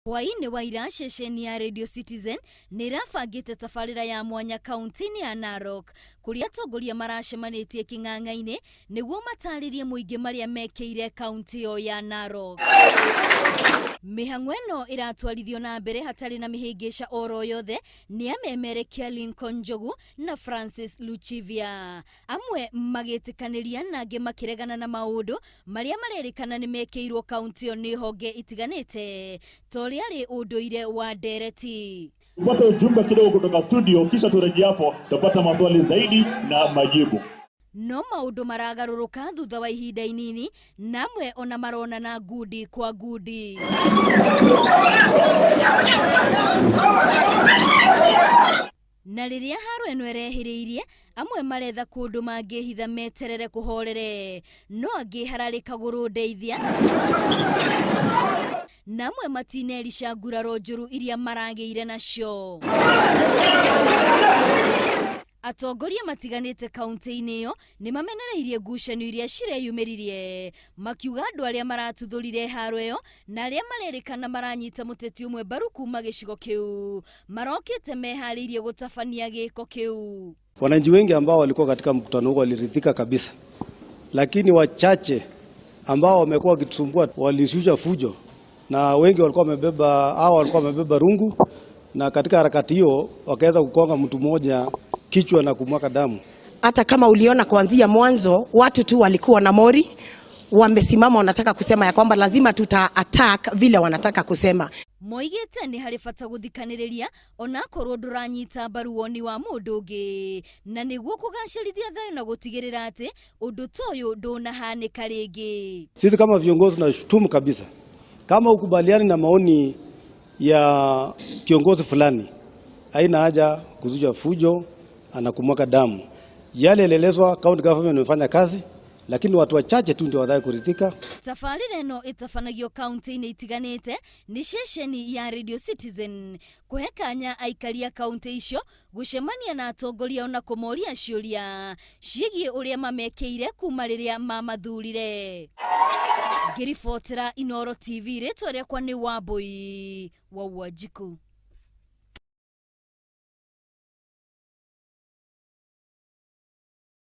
Waini wa ira ceceni ya Radio Citizen nirabangite tabarira ya mwanya kaunti-ini ya Narok kuria atongoria maracemanitie king'ang'a-ini niguo mataririe muingi maria mekeire kaunti yo ya Narok. Mihang'o ino iratwarithio na mbere hatari na mihingica oro yothe ni amemerekia Lincoln Njogu na Francis Luchivia. Amwe magitikaniria na angi makiregana na maundu maria marerikana ni mekeirwo kaunti yo ni honge itiganite tori ari unduire wa ndereti. Tupate ujumbe kidogo kutoka studio kisha turejee hapo tupata maswali zaidi na majibu. No maundu maragaruruka thutha wa ihinda inini namwe ona marona na gudi kwa gudi. Na riria haro eno erehiriirie amwe maretha kundu mangihitha meterere kuhorere no angi harari kaguru ndeithia namwe matinerisha nguraro njuru iria marageire nacio. Atongoria matiganite kaunti-ini yo ni mamenereirie ngucanio iria cireyumiririe makiuga andu aria maratuthurire haro iyo na aria marerikana maranyita muteti umwe mbaru kuma gicigo kiu marokite mehariirie gutabania giko kiu. Wananchi wengi ambao walikuwa katika mkutano huo waliridhika kabisa, lakini wachache ambao wamekuwa wakitusumbua walishusha fujo na wengi walikuwa wamebeba rungu, na katika harakati hiyo wakaweza kukonga mtu mmoja kichwa na kumwaka damu. Hata kama uliona kuanzia mwanzo watu tu walikuwa na mori, wamesimama wanataka kusema ya kwamba lazima tuta attack vile wanataka kusema. Moigete ni hari bata guthikaniriria ona korwo nduranyita mbaru woni wa mundu ungi na niguo kugacirithia thayo na gutigirira ati undu toyo ndunahanika ringi. Sisi kama viongozi tunashutumu kabisa kama ukubaliani na maoni ya kiongozi fulani, haina haja kuzuia fujo na kumwaka damu. Yale yelelezwa county government imefanya kazi, lakini watu wachache tu ndio wadai kuridhika. Tabarira ino itafanagio kaunti-ini itiganite ni ceceni ya Radio Citizen kuhekanya aikaria kaunti icio gucemania na atongoria ona kumoria ciuria ciigie uria mamekeire kuma riria mamathurire. Ngiribotera Inooro TV ritwa riakwa ni Wambui wa Wanjiku.